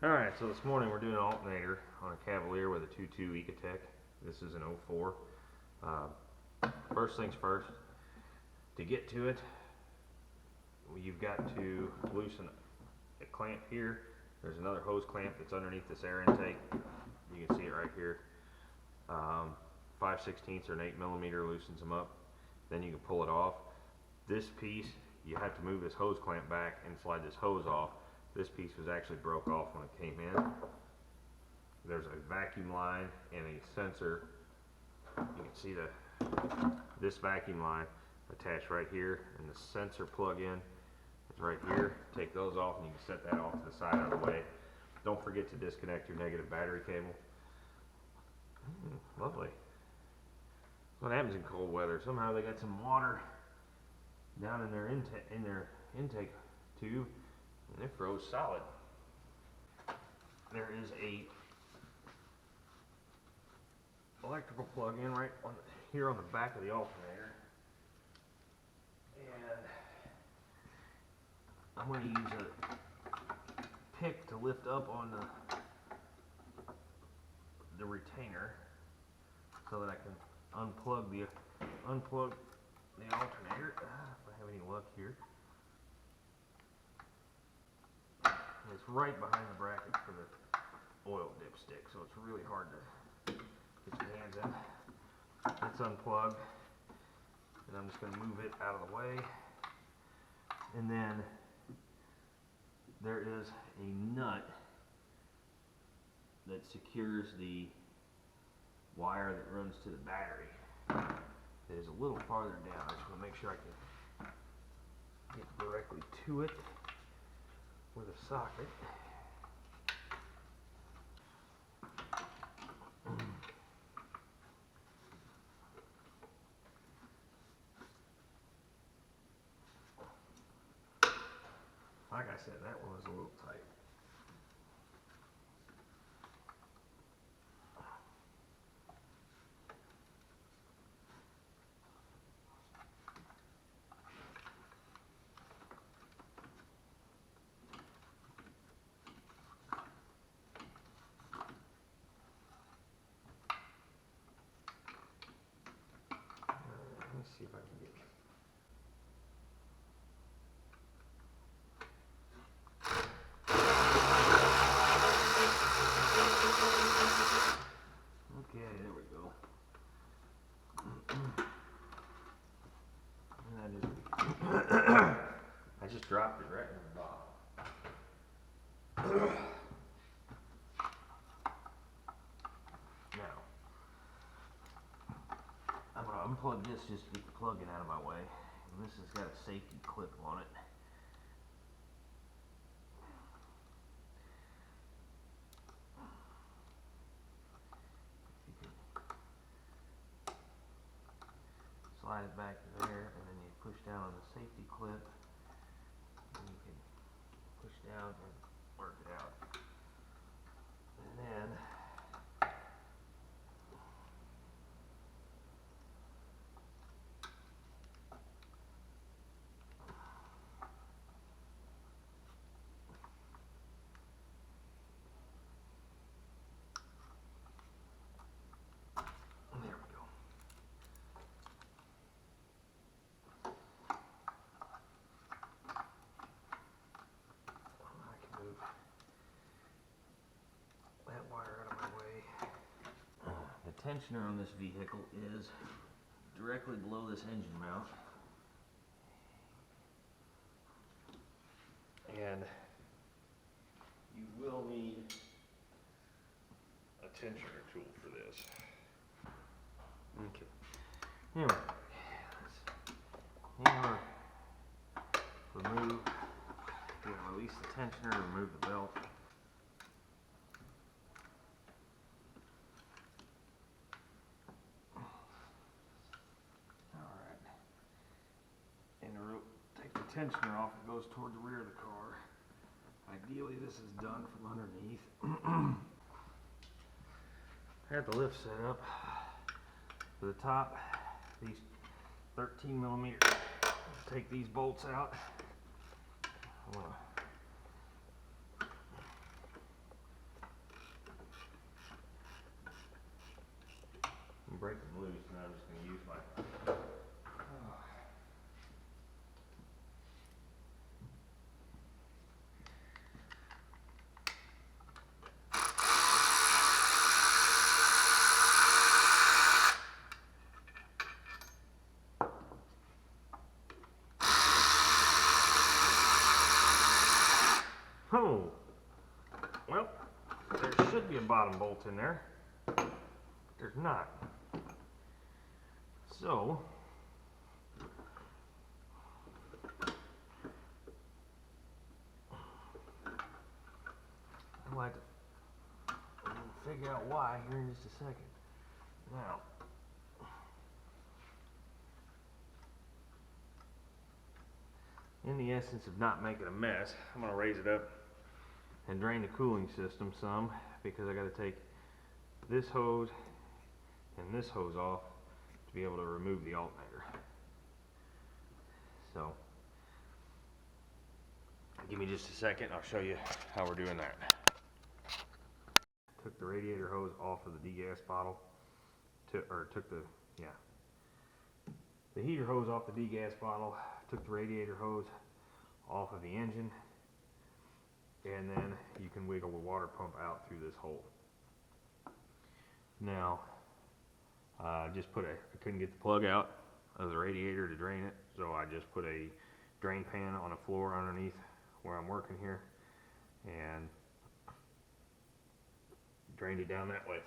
Alright, so this morning we're doing an alternator on a Cavileer with a 2.2 Ecotech. This is an 04. First things first, to get to it, you've got to loosen a clamp here. There's another hose clamp that's underneath this air intake. You can see it right here. 5/16 or an 8mm loosens them up. Then you can pull it off. This piece, you have to move this hose clamp back and slide this hose off. This piece was actually broke off when it came in. There's a vacuum line and a sensor. You can see this vacuum line attached right here, and the sensor plug-in is right here. Take those off and you can set that off to the side out of the way. Don't forget to disconnect your negative battery cable. Lovely. What happens in cold weather? Somehow they got some water down in their intake tube, and it froze solid. There is a electrical plug-in right here on the back of the alternator, and I'm going to use a pick to lift up on the retainer so that I can unplug the alternator. If I have any luck here. It's right behind the bracket for the oil dipstick, so it's really hard to get your hands in. It's unplugged, and I'm just going to move it out of the way. And then there is a nut that secures the wire that runs to the battery. It is a little farther down. I just want to make sure I can get directly to it with a socket. Like I said, that one was a little tight. Let me see if I can get it. Okay, there we go. And I just dropped it right in the bottom. Now, I'm going to unplug this just to get the plug-in out of my way. And this has got a safety clip on it. Slide it back there, and then you push down on the safety clip, and you can push down and work it out. And then there we go. That wire out of my way. The tensioner on this vehicle is directly below this engine mount, and you will need a tensioner tool for this. Okay. Anyway, release the tensioner, remove the belt. Alright. And take the tensioner off, it goes toward the rear of the car. Ideally this is done from underneath. I have the lift set up. For the top, these 13mm. Take these bolts out. Oh, well, there should be a bottom bolt in there. There's not. So, I'd like to figure out why here in just a second. Now, in the essence of not making a mess, I'm going to raise it up and drain the cooling system some, because I got to take this hose and this hose off to be able to remove the alternator. So, give me just a second, I'll show you how we're doing that. Took the radiator hose off of the degas bottle, took the heater hose off the degas bottle, took the radiator hose off of the engine, and then you can wiggle the water pump out through this hole. Now, I couldn't get the plug out of the radiator to drain it, so I just put a drain pan on the floor underneath where I'm working here, and drained it down that way.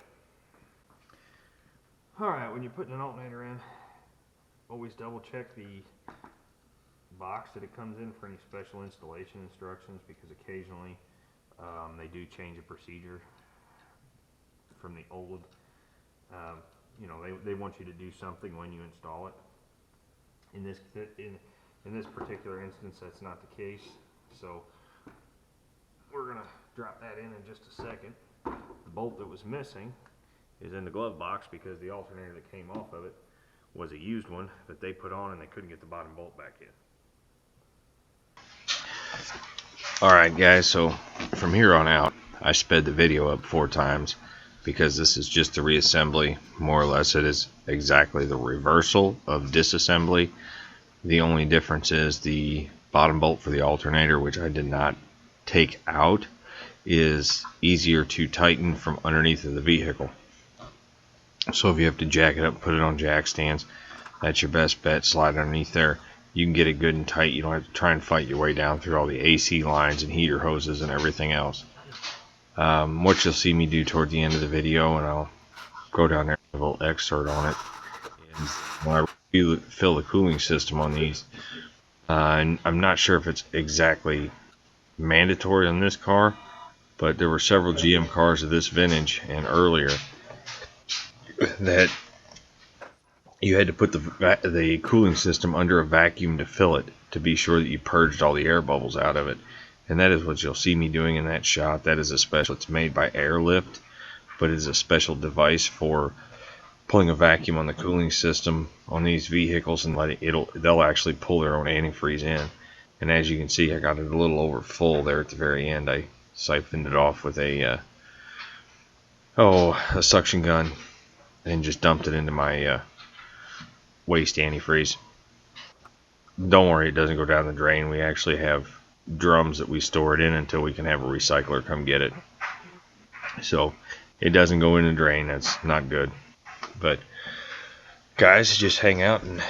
Alright, when you're putting an alternator in, always double check the box that it comes in for any special installation instructions, because occasionally they do change a procedure from the old. They want you to do something when you install it. In this particular instance, that's not the case. So we're gonna drop that in just a second. The bolt that was missing is in the glove box, because the alternator that came off of it was a used one that they put on, and they couldn't get the bottom bolt back in. Alright guys, so from here on out I sped the video up 4 times, because this is just the reassembly. More or less it is exactly the reversal of disassembly. The only difference is the bottom bolt for the alternator, which I did not take out, is easier to tighten from underneath of the vehicle. So if you have to jack it up, put it on jack stands, that's your best bet. Slide underneath there. You can get it good and tight. You don't have to try and fight your way down through all the AC lines and heater hoses and everything else. What you'll see me do toward the end of the video, and I'll go down there and have a little excerpt on it, is when I fill the cooling system on these, and I'm not sure if it's exactly mandatory on this car, but there were several GM cars of this vintage and earlier that you had to put the cooling system under a vacuum to fill it, to be sure that you purged all the air bubbles out of it. And that is what you'll see me doing in that shot. That is a special, it's made by Airlift, but it is a special device for pulling a vacuum on the cooling system on these vehicles, and they'll actually pull their own antifreeze in. And as you can see, I got it a little over full there at the very end. I siphoned it off with a suction gun and just dumped it into my waste antifreeze. Don't worry, it doesn't go down the drain. We actually have drums that we store it in until we can have a recycler come get it. So it doesn't go in the drain. That's not good. But guys, just hang out and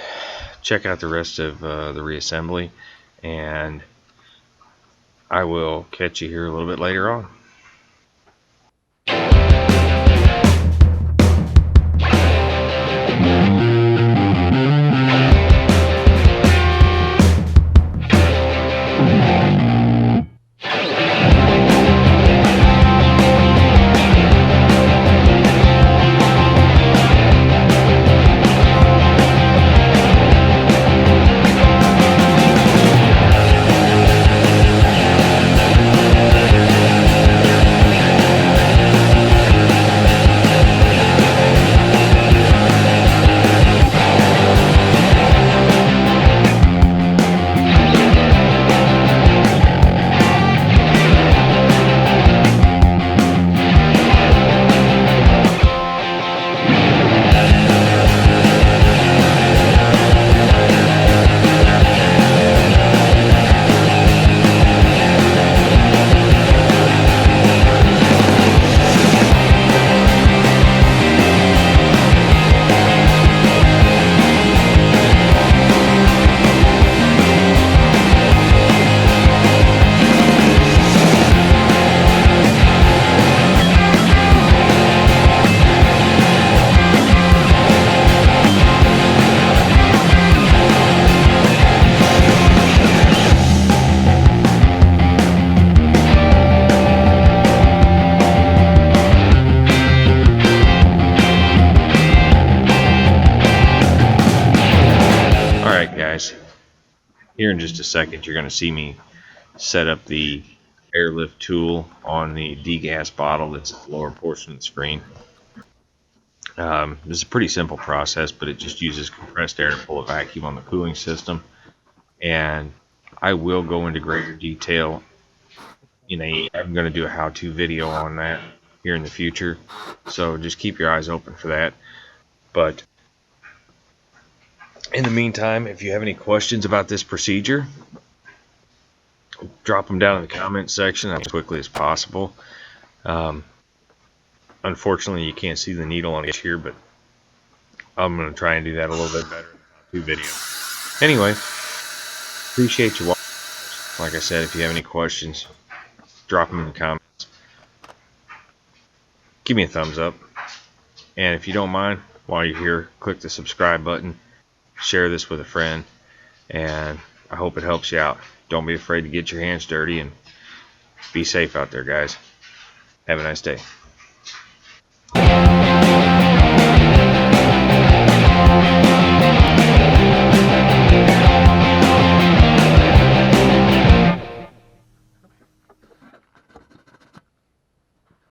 check out the rest of the reassembly, and I will catch you here a little bit later on. Here in just a second, you're going to see me set up the airlift tool on the degas bottle that's at the lower portion of the screen. This is a pretty simple process, but it just uses compressed air to pull a vacuum on the cooling system. And I will go into greater detail. I'm going to do a how-to video on that here in the future, so just keep your eyes open for that. But in the meantime, if you have any questions about this procedure, drop them down in the comment section as quickly as possible. Unfortunately, you can't see the needle on it here, but I'm going to try and do that a little bit better in the how-to video. Anyway, appreciate you watching. Like I said, if you have any questions, drop them in the comments. Give me a thumbs up. And if you don't mind, while you're here, click the subscribe button. Share this with a friend. And I hope it helps you out. Don't be afraid to get your hands dirty, and be safe out there, guys. Have a nice day.